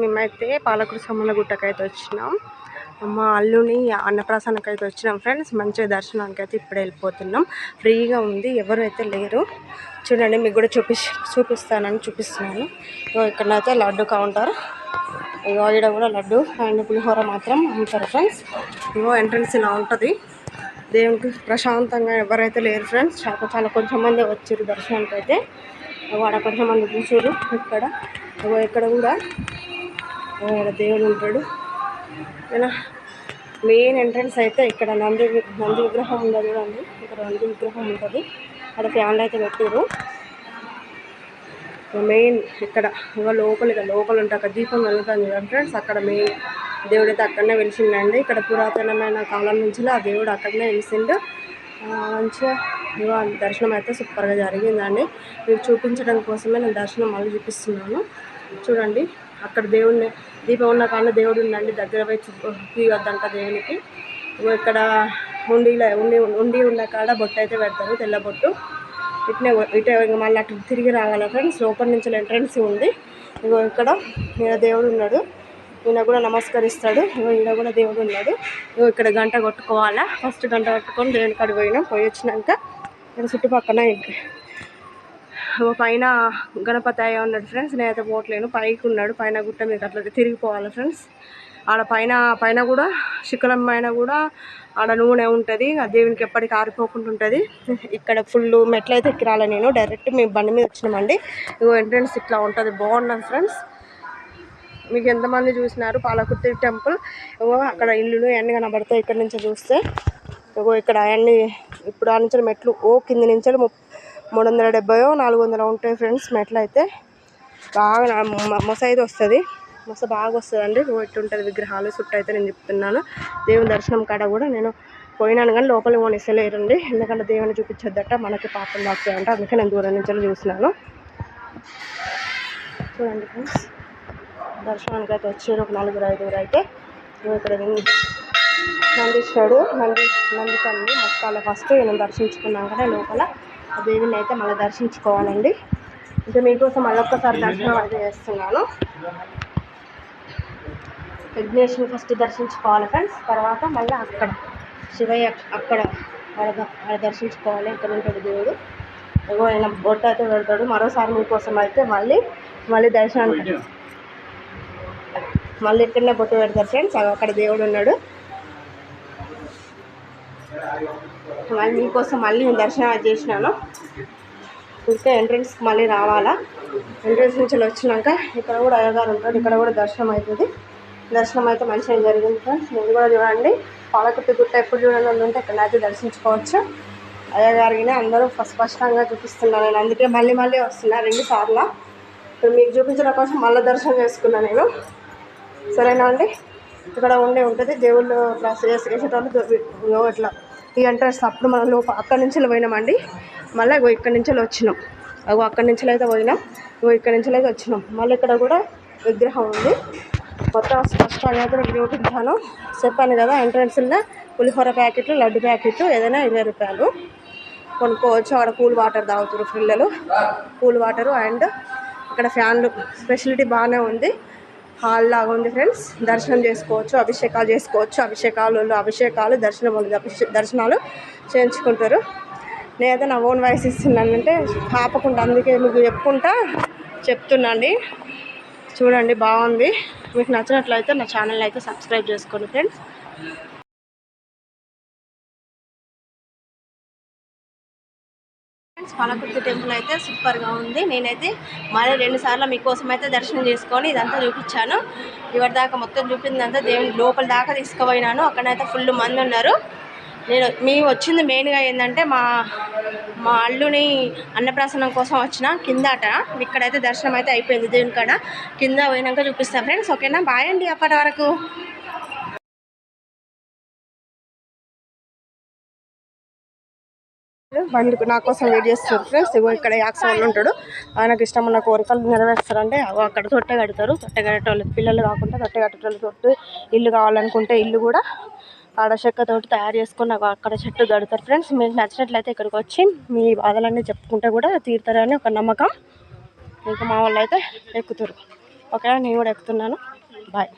మేమైతే పాలకుల సమ్మల గుట్టకైతే వచ్చినాం. మా అల్లుని అన్నప్రాసనకి అయితే వచ్చినాం ఫ్రెండ్స్. మంచిగా దర్శనానికి అయితే ఇప్పుడే వెళ్ళిపోతున్నాం. ఫ్రీగా ఉంది, ఎవరు అయితే లేరు. చూడండి, మీకు కూడా చూపిస్తున్నాను. ఇక్కడనైతే లడ్డు కౌంటర్. ఈడ కూడా లడ్డు అండ్ పులిహోర మాత్రం అమ్ముతారు ఫ్రెండ్స్. ఎంట్రన్స్ ఇలా ఉంటుంది. దేవునికి ప్రశాంతంగా ఎవరైతే లేరు ఫ్రెండ్స్. చాలా కొంచెం మంది వచ్చారు దర్శనానికి అయితే. వాడ కొంచెం మంది కూర్చోరు. ఇక్కడ కూడా దేవుడు ఉంటాడు. మెయిన్ ఎంట్రన్స్ అయితే ఇక్కడ నంది విగ్రహం ఉండదు చూడండి. ఇక్కడ నంది విగ్రహం ఉంటుంది. అక్కడ ఫ్యాన్లు అయితే పెట్టారు. మెయిన్ ఇక్కడ లోపల ఉంటే అక్కడ దీపం వెళ్తుంది కదా ఫ్రెండ్స్. అక్కడ మెయిన్ దేవుడు అయితే అక్కడనే వెలిసిండండి. ఇక్కడ పురాతనమైన కాలం నుంచి ఆ దేవుడు అక్కడనే వెలిసిండు. మంచిగా దర్శనం అయితే సూపర్గా జరిగిందండి. మీరు చూపించడం కోసమే నేను దర్శనం మళ్ళీ చూపిస్తున్నాను. చూడండి, అక్కడ దేవుడిని దీపం ఉన్న కాడ దేవుడు ఉండండి. దగ్గర పోయి తీయొద్దంట దేవునికి. ఇక్కడ ఉండి ఉన్న కాడ బొట్టు అయితే పెడతారు, తెల్ల బొట్టు. ఇటే మళ్ళీ అట్లా తిరిగి రావాలి ఫ్రెండ్స్. లోపల నుంచి ఎంట్రన్స్ ఉంది. ఇక్కడ దేవుడు ఉన్నాడు. ఈయన కూడా నమస్కరిస్తాడు. ఈయన కూడా దేవుడు ఉన్నాడు. ఇక్కడ గంట కొట్టుకోవాలా. ఫస్ట్ గంట కొట్టుకొని దేవుని కాడికి పోయినాం. పోయి వచ్చినాక ఇక్కడ చుట్టుపక్కల పైన గణపతి అయ్యా ఉన్నాడు ఫ్రెండ్స్. నేనైతే పోవట్లేను. పైకి ఉన్నాడు, పైన గుట్ట మీద అట్లా తిరిగిపోవాలి ఫ్రెండ్స్. ఆడ పైన కూడా శిఖరం పైన కూడా ఆడ నూనె ఉంటుంది. ఆ దేవునికి ఎప్పటికీ ఆరిపోకుండా ఉంటుంది. ఇక్కడ ఫుల్ మెట్లు అయితే ఎక్కిరాలి. నేను డైరెక్ట్ మేము బండి మీద వచ్చినామండి. ఎంట్రన్స్ ఇట్లా ఉంటుంది, బాగున్నది ఫ్రెండ్స్. మీకు ఎంతమంది చూసినారు పాలకుర్తి టెంపుల్. అక్కడ ఇల్లులు అన్నీ కనబడతాయి ఇక్కడ నుంచి చూస్తే. ఇక్కడ అవన్నీ ఇప్పుడు ఆ నుంచి మెట్లు కింది నుంచి 370 400 ఉంటాయి ఫ్రెండ్స్. మెట్లు అయితే బాగా మొసైతే వస్తుంది. బాగా వస్తుందండి. ఇటు ఉంటుంది విగ్రహాలు చుట్టూ అయితే నేను చెప్తున్నాను. దేవుని దర్శనం కాడ కూడా నేను పోయినాను కానీ లోపలికి పోనిస్తలేరండి. ఎందుకంటే దేవుని చూపించొద్దట, మనకి పాపం తాకుతాయంట. అందుకే నేను దూరం నుంచి చూసినాను. చూడండి ఫ్రెండ్స్, దర్శనానికి అయితే వచ్చారు ఒక 4-5 అయితే. ఇక్కడ నందీశ్వరుడు నంది తల్లి మొక్కాల ఫస్ట్ నేను దర్శించుకున్నాకనే లోపల ఆ దేవుని అయితే మళ్ళీ దర్శించుకోవాలండి. ఇంకా మీకోసం మళ్ళొక్కసారి దర్శనం అయితే చేస్తున్నాను. విఘ్నేశ్వరుని ఫస్ట్ దర్శించుకోవాలి ఫ్రెండ్స్. తర్వాత మళ్ళీ అక్కడ శివయ్య అక్కడ దర్శించుకోవాలి. ఇక్కడ ఉంటాడు దేవుడు. ఆయన బొట్టు అయితే పెడతాడు. మరోసారి మీకోసం అయితే మళ్ళీ దర్శనానికి మళ్ళీ ఇక్కడనే బొట్టు పెడతారు ఫ్రెండ్స్. అక్కడ దేవుడు ఉన్నాడు. మీకోసం మళ్ళీ నేను దర్శనం చేసినాను. ఇంకా ఎంట్రన్స్కి మళ్ళీ రావాలా. ఎంట్రన్స్ నుంచి వచ్చినాక ఇక్కడ కూడా అయ్యగారు ఉంటాడు. ఇక్కడ కూడా దర్శనం అవుతుంది. దర్శనం అయితే మంచిగా జరిగింది ఫ్రెండ్స్. మీరు కూడా చూడండి, పాలకుర్తి గుట్ట ఎప్పుడు చూడాలని ఉంటే ఇక్కడైతే దర్శించుకోవచ్చు. అయ్యగారిని అందరూ స్పష్టంగా చూపిస్తున్నాను నేను. అందుకే మళ్ళీ వస్తున్నా 2 సార్లు. ఇప్పుడు మీకు చూపించడం కోసం మళ్ళీ దర్శనం చేసుకున్నాను నేను. సరేనా అండి. ఇక్కడ ఉంటుంది దేవుళ్ళు వేసేటప్పుడు ఇట్లా ఈ ఎంట్రన్స్. అప్పుడు మనం అక్కడి నుంచి పోయినామండి. మళ్ళీ ఇక్కడి నుంచి వచ్చినాం. అక్కడి నుంచి అయితే పోయినాం. ఇక్కడి నుంచి అయితే వచ్చినాం. మళ్ళీ ఇక్కడ కూడా విగ్రహం ఉంది. మొత్తం స్పష్టంగా అయితే మీకు చూపించాను. చెప్పాను కదా, ఎంట్రన్స్లో పులిహోర ప్యాకెట్లు, లడ్డు ప్యాకెట్లు ఏదైనా 20 రూపాయలు కొనుక్కోవచ్చు. అక్కడ కూల్ వాటర్ తాగుతారు పిల్లలు. కూల్ వాటరు అండ్ ఇక్కడ ఫ్యాన్లు ఫెసిలిటీ బాగానే ఉంది. హాల్ లాగా ఉంది ఫ్రెండ్స్. దర్శనం చేసుకోవచ్చు, అభిషేకాలు చేసుకోవచ్చు. అభిషేకాలు దర్శనాలు చేయించుకుంటారు. నేనైతే నా ఓన్ వాయిస్ ఇస్తున్నానంటే ఆపకుండా, అందుకే మీకు చెప్తున్నాండి. చూడండి, బాగుంది. మీకు నచ్చినట్లయితే నా ఛానల్ అయితే సబ్స్క్రైబ్ చేసుకోండి ఫ్రెండ్స్. పాలకుర్తి టెంపుల్ అయితే సూపర్గా ఉంది. నేనైతే మళ్ళీ 2 సార్లు మీకోసం అయితే దర్శనం చేసుకొని ఇదంతా చూపించాను. ఇవరిదాకా మొత్తం చూపిందంతా దేవుని లోపల దాకా తీసుకుపోయినాను. అక్కడైతే ఫుల్ మంది ఉన్నారు. మేము వచ్చింది మెయిన్గా ఏంటంటే మా అల్లుని అన్నప్రాసనం కోసం వచ్చిన కిందట. ఇక్కడైతే దర్శనం అయితే అయిపోయింది. దేవుని కాడ కింద పోయినాక చూపిస్తాను ఫ్రెండ్స్. ఓకేనా, బాయ్ అండి. అప్పటి వరకు బండి నా కోసం వెయిట్ చేస్తారు ఫ్రెండ్స్. ఇక్కడ యాక్సన్ ఉంటాడు. ఆయనకు ఇష్టం కోరికలు నెరవేరుస్తారంటే అక్కడ తొట్టె కడతారు. తొట్టె కట్టేటోళ్ళు పిల్లలు కాకుండా తొట్టె కట్టేటోళ్ళు తొట్టు ఇల్లు కావాలనుకుంటే ఇల్లు కూడా ఆడ చెక్కతోటి తయారు చేసుకొని అక్కడ చెట్టు కడతారు ఫ్రెండ్స్. మీకు నచ్చినట్లయితే ఇక్కడికి వచ్చి మీ బాధలన్నీ చెప్పుకుంటే కూడా తీరుతారని ఒక నమ్మకం. ఇంకా మా వాళ్ళు అయితే ఎక్కుతారు. ఓకేనా, నేను కూడా ఎక్కుతున్నాను. బాయ్.